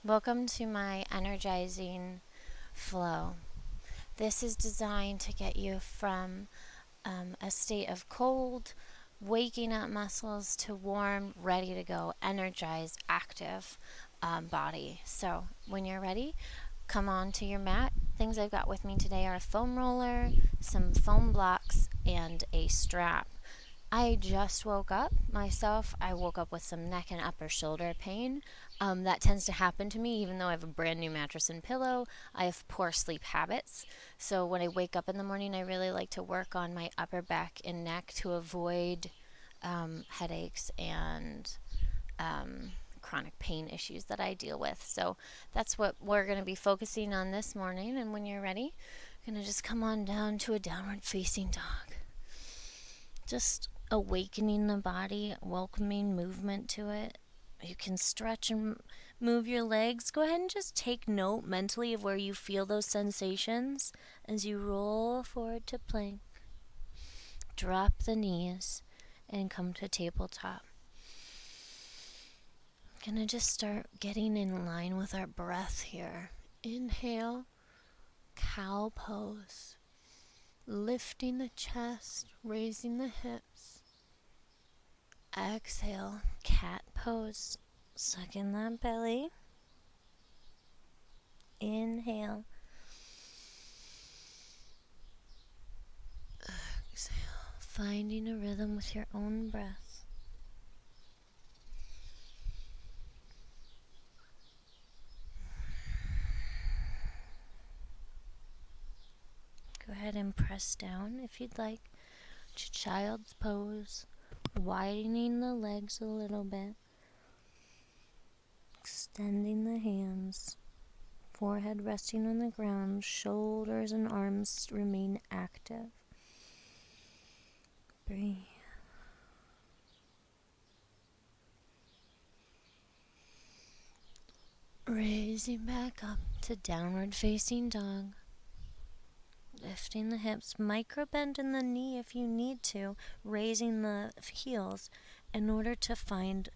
Welcome to my energizing flow. This is designed to get you from a state of cold, waking up muscles to warm, ready to go, energized, active body. So when you're ready, come on to your mat. Things I've got with me today are a foam roller, some foam blocks, and a strap. I just woke up myself. I woke up with some neck and upper shoulder pain. That tends to happen to me even though I have a brand new mattress and pillow. I have poor sleep habits. So when I wake up in the morning, I really like to work on my upper back and neck to avoid headaches and chronic pain issues that I deal with. So that's what we're going to be focusing on this morning. And when you're ready, I'm going to just come on down to a downward facing dog. Just awakening the body, welcoming movement to it. You can stretch and move your legs. Go ahead and just take note mentally of where you feel those sensations as you roll forward to plank. Drop the knees and come to tabletop. Gonna just start getting in line with our breath here. Inhale, cow pose. Lifting the chest, raising the hips. Exhale, cat pose. Suck in that belly. Inhale. Exhale. Finding a rhythm with your own breath. Go ahead and press down if you'd like to child's pose, widening the legs a little bit, extending the hands, forehead resting on the ground, shoulders and arms remain active. Breathe. Raising back up to downward facing dog. Lifting the hips, micro bend in the knee if you need to, raising the heels in order to find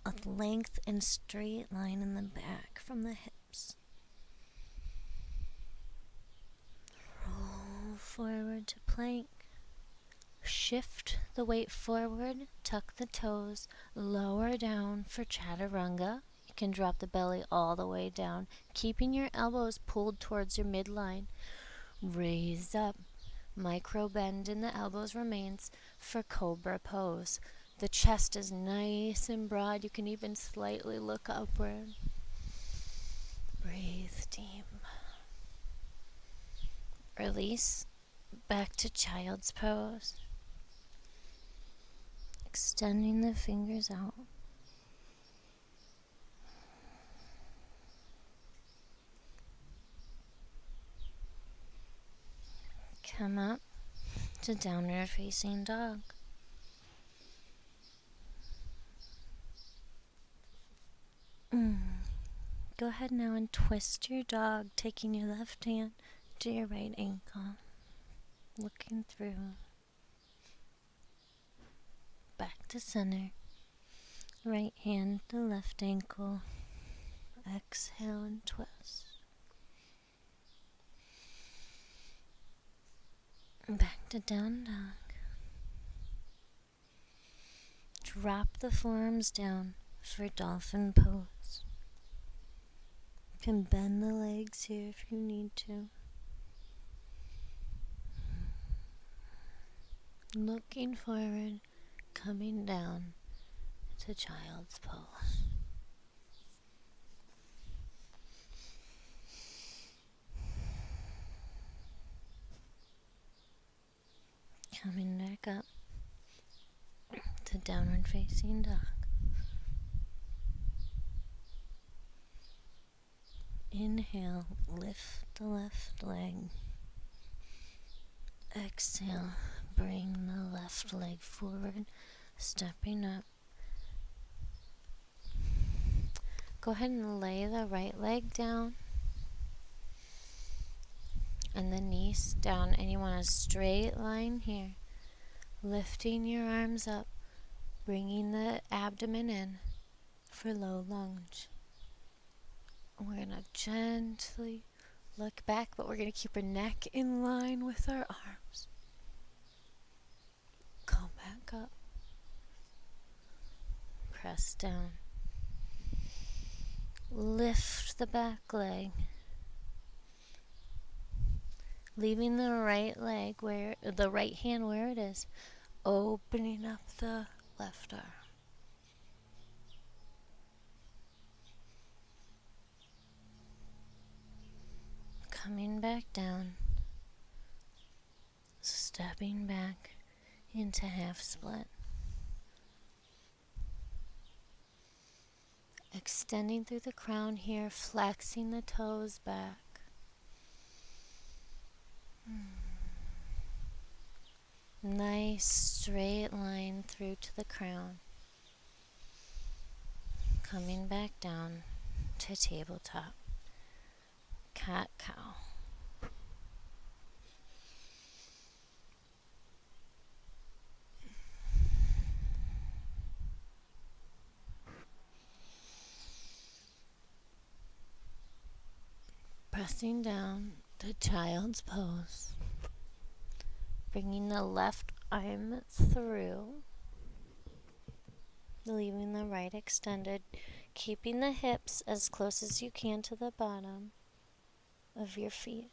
a length and straight line in the back from the hips. Roll forward to plank. Shift the weight forward, tuck the toes, lower down for chaturanga. You can drop the belly all the way down, keeping your elbows pulled towards your midline. Raise up, micro bend in the elbows remains for cobra pose. The chest is nice and broad. You can even slightly look upward. Breathe deep. Release back to child's pose. Extending the fingers out. Come up to downward facing dog. Go ahead now and twist your dog, taking your left hand to your right ankle. Looking through. Back to center. Right hand to left ankle. Exhale and twist. Back to down dog. Drop the forearms down for dolphin pose. You can bend the legs here if you need to. Looking forward, coming down to child's pose. Coming back up to downward facing dog. Inhale, lift the left leg. Exhale, bring the left leg forward, stepping up. Go ahead and lay the right leg down and the knees down, and you want a straight line here. Lifting your arms up, bringing the abdomen in for low lunge. We're going to gently look back, but we're going to keep our neck in line with our arms. Come back up. Press down. Lift the back leg. Leaving the right leg where the right hand where it is. Opening up the left arm. Coming back down. Stepping back into half split. Extending through the crown here, flexing the toes back. Nice straight line through to the crown. Coming back down to tabletop. Cat-cow. Pressing down to child's pose. Bringing the left arm through. Leaving the right extended. Keeping the hips as close as you can to the bottom of your feet.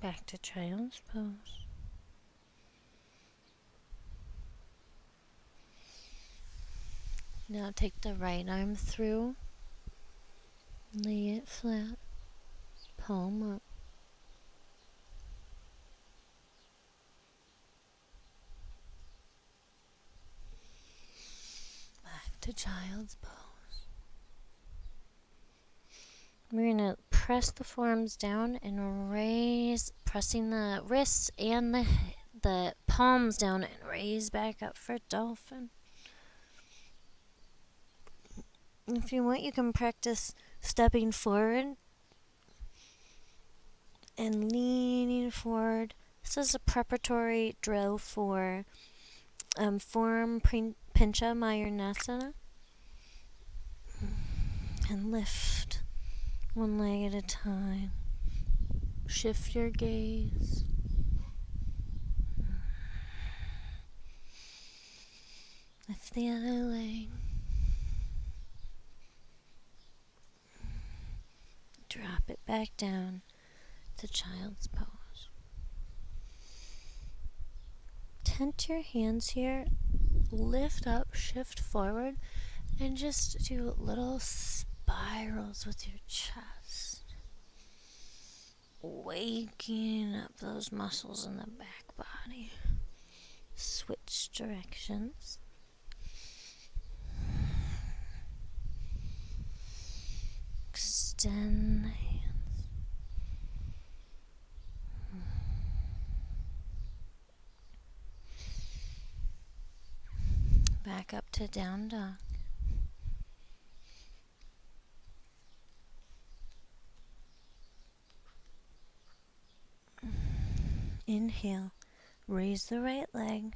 Back to child's pose. Now take the right arm through. Lay it flat. Palm up. Back to child's pose. We're going to press the forearms down and raise, pressing the wrists and the palms down and raise back up for dolphin. If you want, you can practice stepping forward and leaning forward. This is a preparatory drill for forearm pincha mayurasana. And lift one leg at a time. Shift your gaze. Lift the other leg. Drop it back down to child's pose. Tent your hands here. Lift up, shift forward, and just do little spirals with your chest. Waking up those muscles in the back body. Switch directions. Extend the hands. Back up to down dog. Inhale, raise the right leg.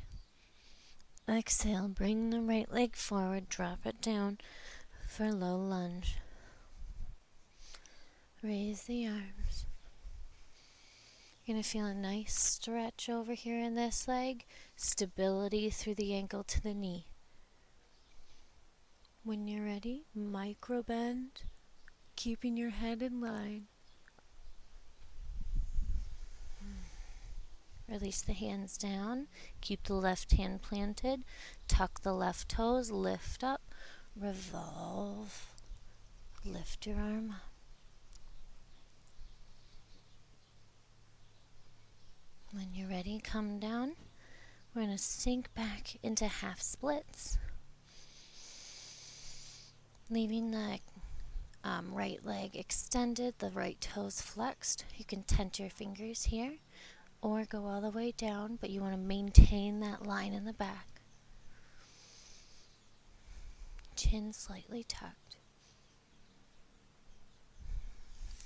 Exhale, bring the right leg forward, drop it down for low lunge. Raise the arms. You're going to feel a nice stretch over here in this leg, stability through the ankle to the knee. When you're ready, micro bend, keeping your head in line. Release the hands down, keep the left hand planted, tuck the left toes, lift up, revolve, lift your arm up. When you're ready, come down. We're going to sink back into half splits. Leaving the right leg extended, the right toes flexed. You can tent your fingers here or go all the way down, but you want to maintain that line in the back. Chin slightly tucked.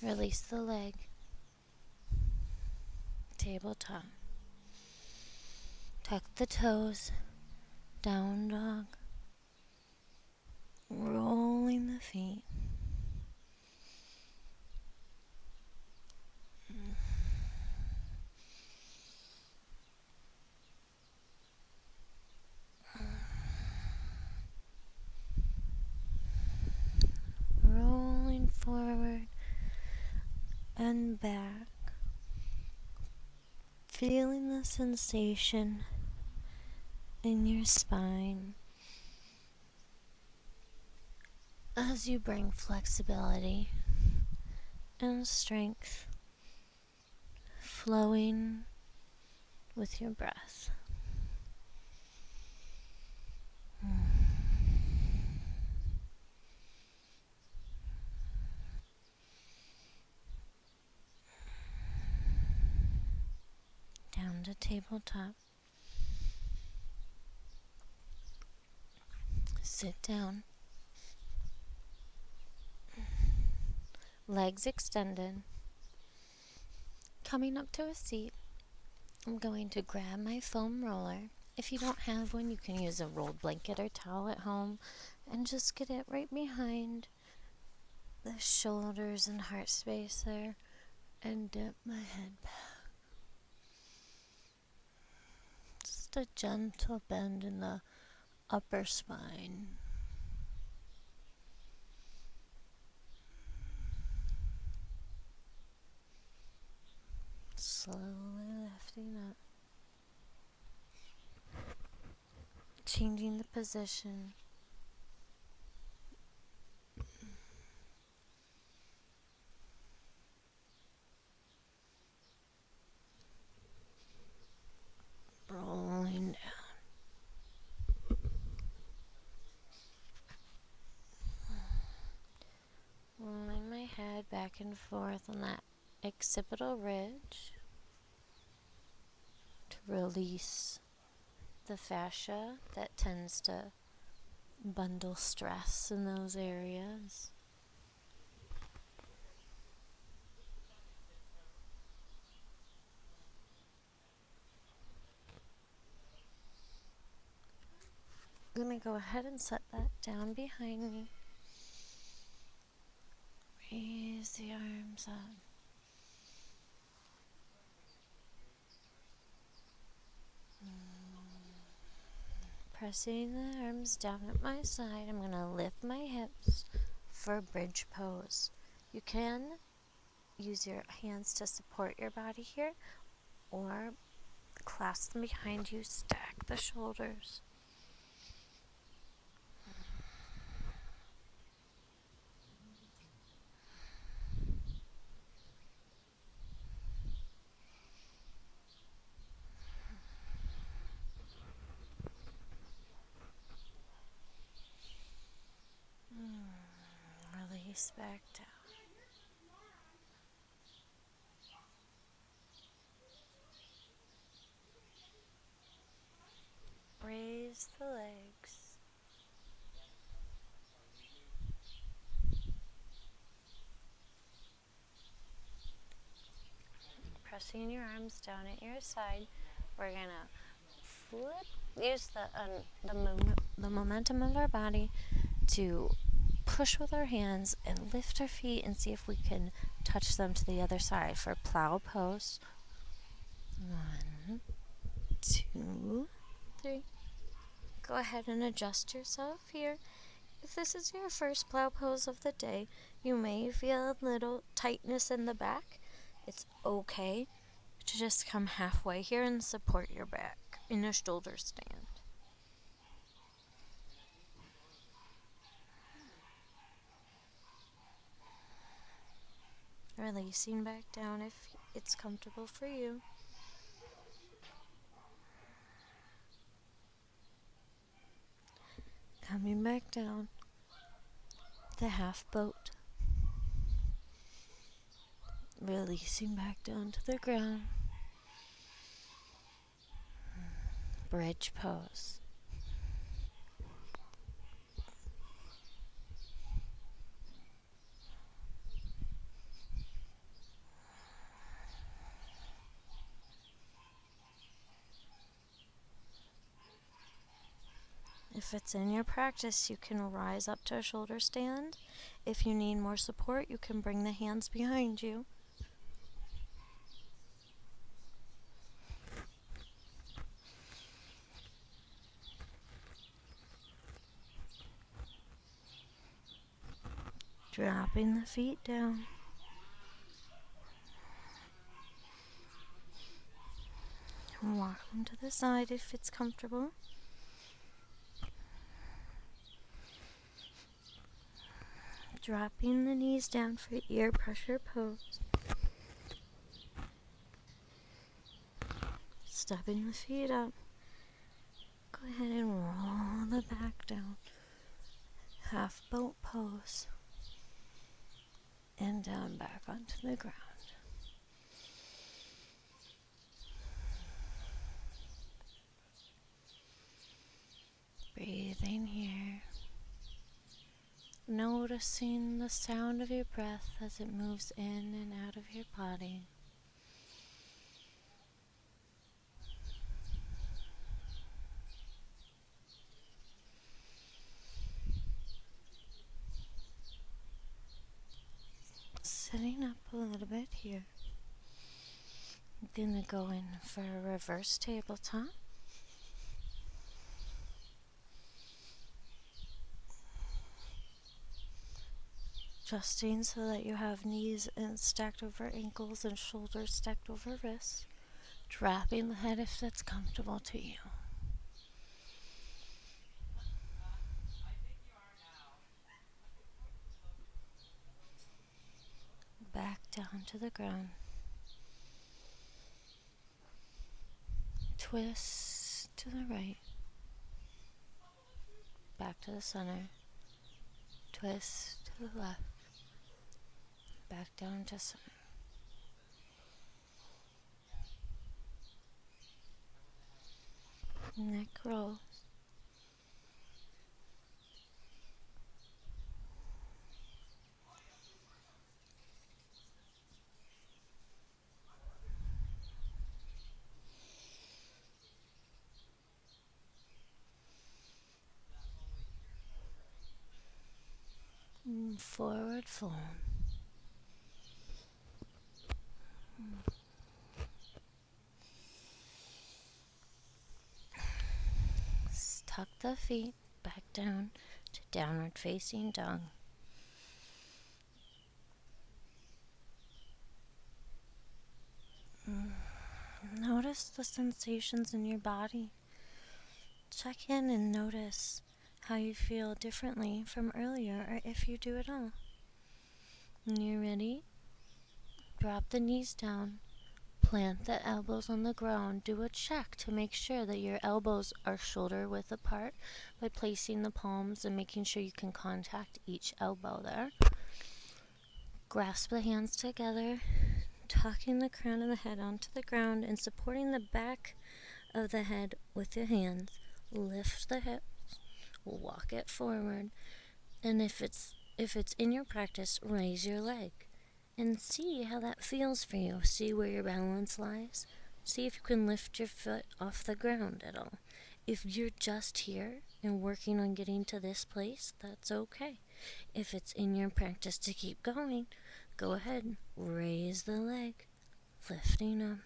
Release the leg. Tabletop. Tuck the toes, down dog, rolling the feet. Rolling forward and back, feeling the sensation in your spine as you bring flexibility and strength flowing with your breath. Down to tabletop. Sit down. Legs extended. Coming up to a seat, I'm going to grab my foam roller. If you don't have one, you can use a rolled blanket or towel at home and just get it right behind the shoulders and heart space there and dip my head back. Just a gentle bend in the upper spine. Slowly lifting up. Changing the position. Rolling down. Rolling my head back and forth on that occipital ridge to release the fascia that tends to bundle stress in those areas. I'm going to go ahead and set that down behind me. Raise the arms up. Pressing the arms down at my side, I'm going to lift my hips for bridge pose. You can use your hands to support your body here, or clasp them behind you, stack the shoulders. Release back down. Raise the legs. Pressing your arms down at your side, we're gonna use the momentum of our body to push with our hands and lift our feet and see if we can touch them to the other side for plow pose. 1, 2, 3. Go ahead and adjust yourself here. If this is your first plow pose of the day, you may feel a little tightness in the back. It's okay to just come halfway here and support your back in a shoulder stand. Releasing back down if it's comfortable for you. Coming back down, the half boat. Releasing back down to the ground. Bridge pose. If it's in your practice, you can rise up to a shoulder stand. If you need more support, you can bring the hands behind you. Dropping the feet down. Walk them to the side if it's comfortable. Dropping the knees down for ear pressure pose. Stepping the feet up. Go ahead and roll the back down. Half boat pose. And down back onto the ground. Breathing here. Noticing the sound of your breath as it moves in and out of your body. Sitting up a little bit here. I'm gonna go in for a reverse tabletop. Adjusting so that you have knees stacked over ankles and shoulders stacked over wrists. Dropping the head if that's comfortable to you. Back down to the ground. Twist to the right. Back to the center. Twist to the left. Back down to center. Neck rolls. Forward fold. Tuck the feet back down to downward facing dog. Notice the sensations in your body. Check in and notice how you feel differently from earlier, or if you do at all. When you're ready, drop the knees down, plant the elbows on the ground. Do a check to make sure that your elbows are shoulder width apart by placing the palms and making sure you can contact each elbow there. Grasp the hands together, tucking the crown of the head onto the ground and supporting the back of the head with your hands. Lift the hips, walk it forward, and if it's in your practice, raise your leg and see how that feels for you. See where your balance lies. See if you can lift your foot off the ground at all. If you're just here and working on getting to this place, that's okay. If it's in your practice to keep going, go ahead, raise the leg, lifting up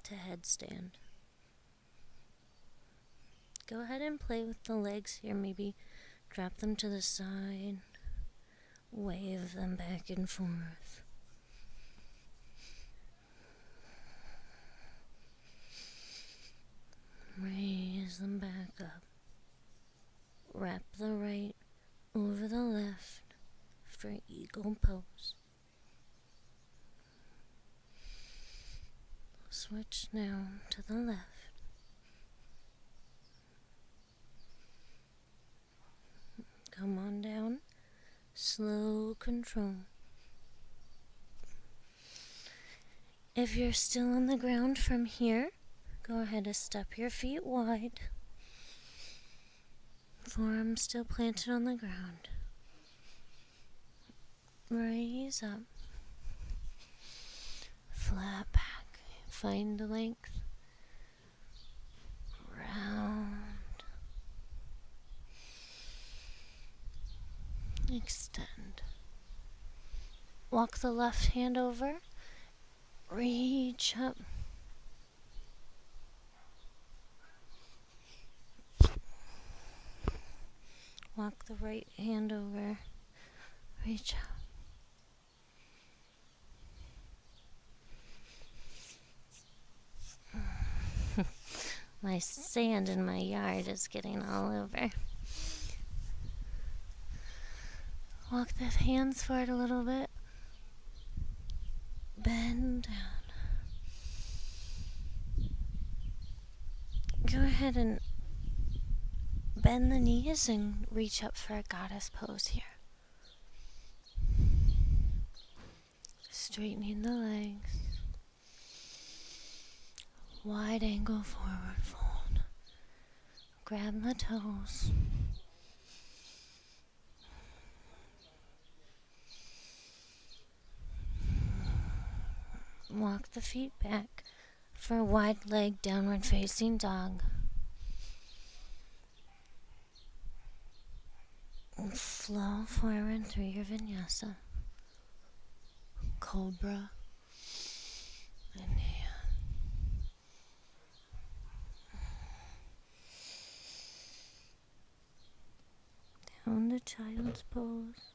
to headstand. Go ahead and play with the legs here. Maybe drop them to the side, wave them back and forth. Raise them back up. Wrap the right over the left for eagle pose. Switch now to the left. Come on down. Slow control. If you're still on the ground from here, go ahead and step your feet wide. Forearms still planted on the ground. Raise up. Flat back. Find the length. Round. extend. Walk the left hand over, reach up. Walk the right hand over, reach up. My sand in my yard is getting all over. Walk the hands forward a little bit. Bend down. Go ahead and bend the knees and reach up for a goddess pose here. Straightening the legs. Wide angle forward fold. Grab the toes. Walk the feet back for a wide leg downward facing dog. And flow forward through your vinyasa. Cobra. Inhale. Down to child's pose.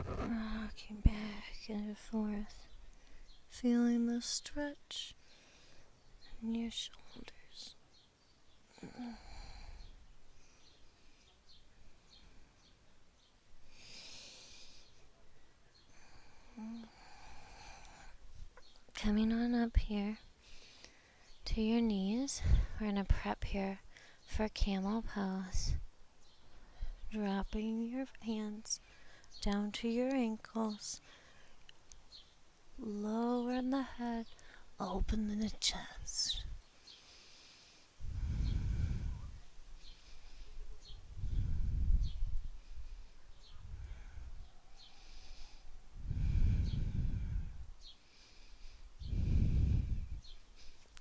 Rocking back and forth. Feeling the stretch in your shoulders. Coming on up here to your knees, we're going to prep here for camel pose. Dropping your hands down to your ankles. Lower the head, open the chest.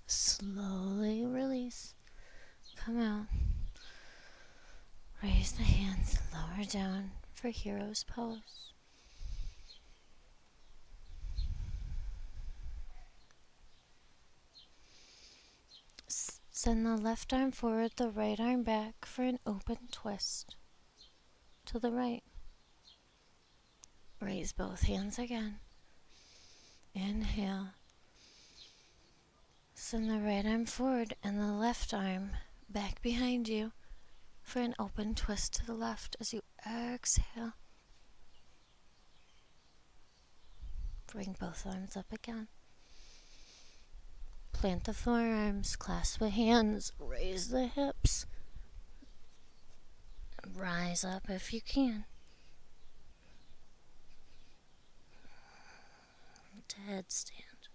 Slowly release. Come out. Raise the hands, lower down for hero's pose. Send the left arm forward, the right arm back for an open twist to the right. Raise both hands again. Inhale. Send the right arm forward and the left arm back behind you for an open twist to the left as you exhale. Bring both arms up again. Plant the forearms, clasp the hands, raise the hips. Rise up if you can. To headstand.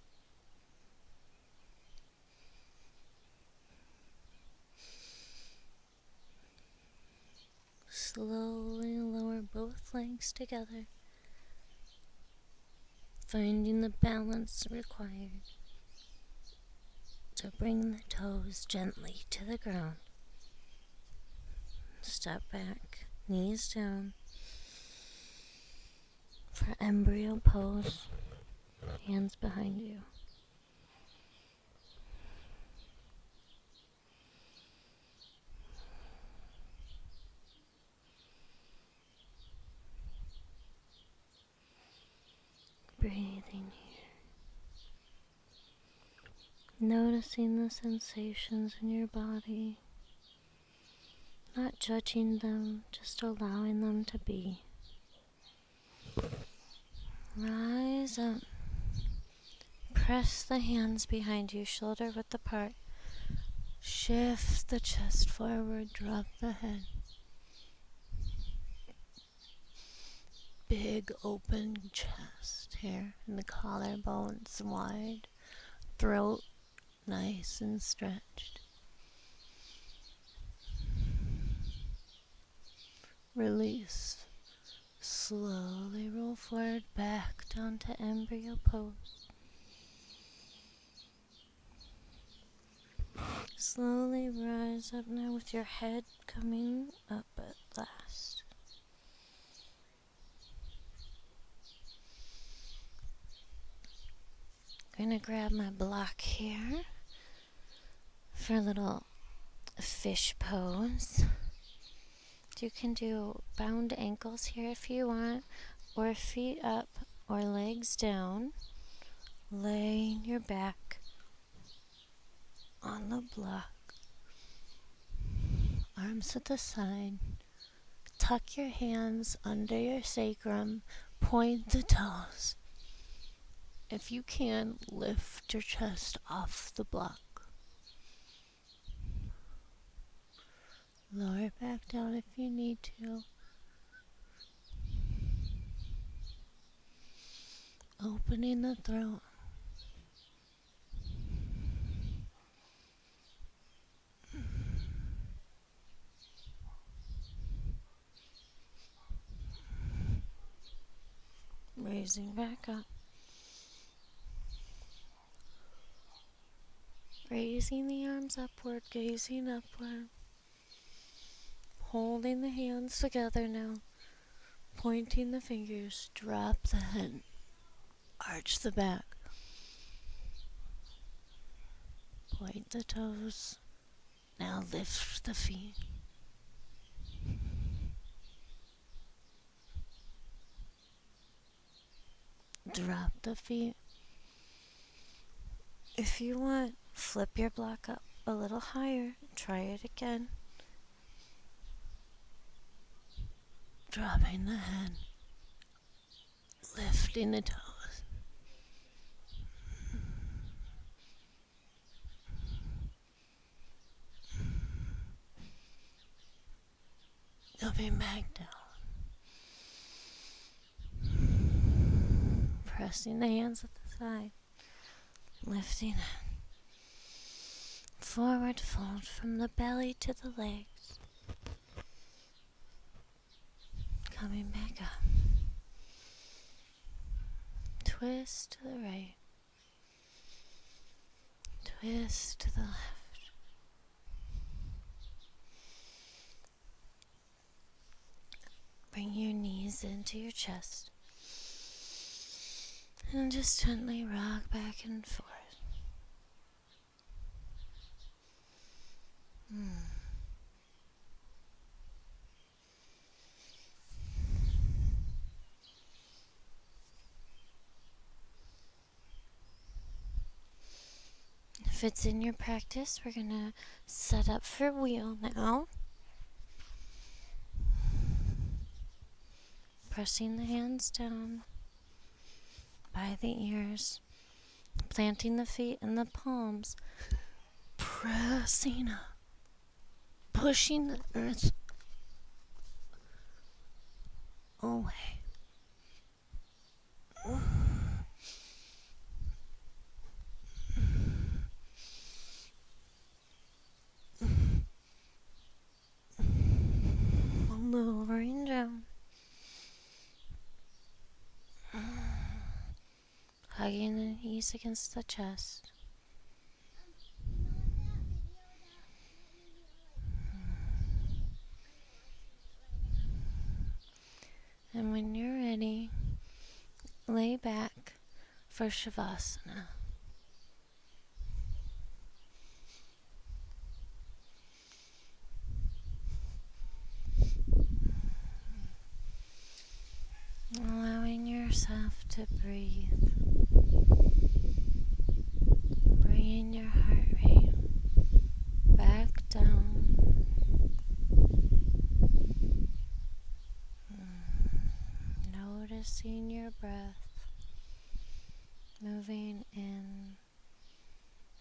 Slowly lower both legs together, finding the balance required to bring the toes gently to the ground. Step back, knees down for embryo pose, hands behind you. Breathing here. Noticing the sensations in your body. Not judging them, just allowing them to be. Rise up. Press the hands behind you, shoulder width apart. Shift the chest forward, drop the head. Big open chest here, and the collarbones wide. Throat nice and stretched. Release. Slowly roll forward, back down to embryo pose. Slowly rise up now with your head coming up at last. I'm going to grab my block here for a little fish pose. You can do bound ankles here if you want, or feet up or legs down. Laying your back on the block. Arms at the side. Tuck your hands under your sacrum. Point the toes. If you can, lift your chest off the block. Lower it back down if you need to. Opening the throat. Raising back up. Raising the arms upward, gazing upward. Holding the hands together now. Pointing the fingers, drop the head. Arch the back. Point the toes. Now lift the feet. Drop the feet. If you want, flip your block up a little higher. Try it again. Dropping the head. Lifting the toes. Coming back down. Pressing the hands at the side. Lifting it. Forward fold from the belly to the legs. Coming back up. Twist to the right. Twist to the left. Bring your knees into your chest. And just gently rock back and forth. If it's in your practice, we're going to set up for wheel now. Pressing the hands down by the ears. Planting the feet in the palms. Pressing up. Pushing the earth away. Lowering down. Hugging the knees against the chest. And when you're ready, lay back for Shavasana. Allowing yourself to breathe. Bringing your heart rate back down. Noticing your breath moving in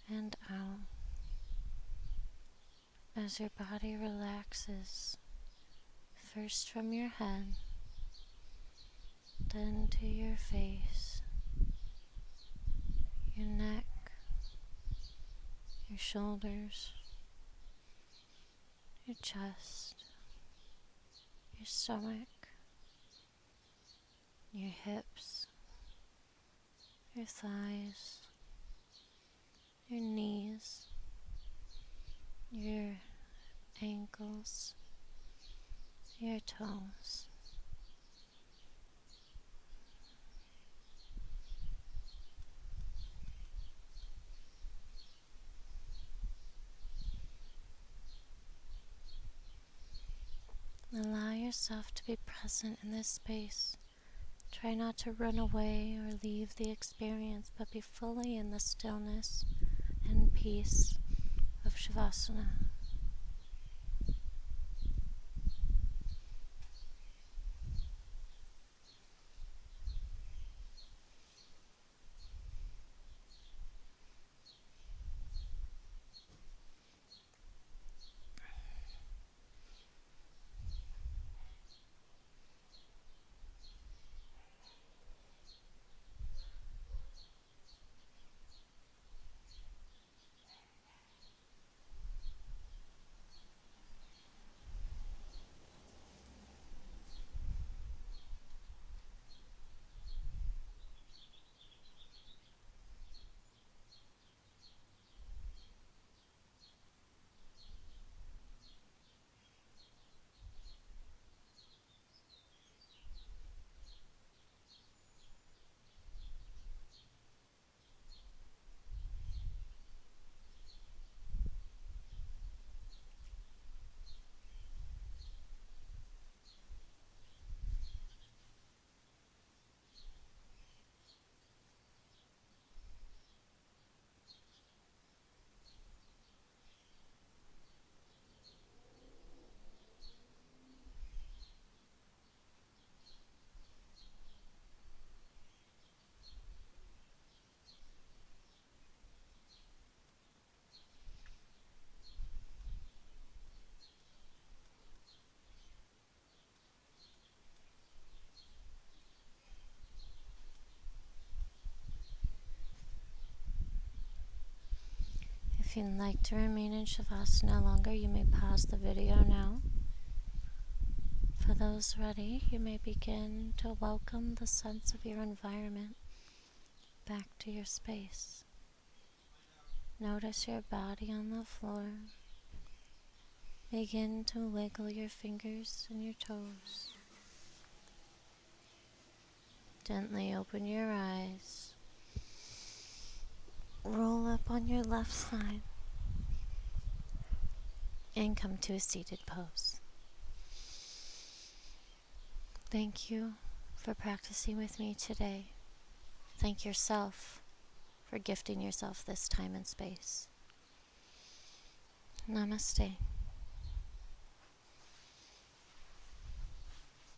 and out as your body relaxes, first from your head, then to your face, your neck, your shoulders, your chest, your stomach, your hips, your thighs, your knees, your ankles, your toes. Allow yourself to be present in this space. Try not to run away or leave the experience, but be fully in the stillness and peace of Shavasana. If you'd like to remain in Shavasana longer, you may pause the video now. For those ready, you may begin to welcome the sense of your environment back to your space. Notice your body on the floor. Begin to wiggle your fingers and your toes. Gently open your eyes. Roll up on your left side and come to a seated pose. Thank you for practicing with me today. Thank yourself for gifting yourself this time and space. Namaste.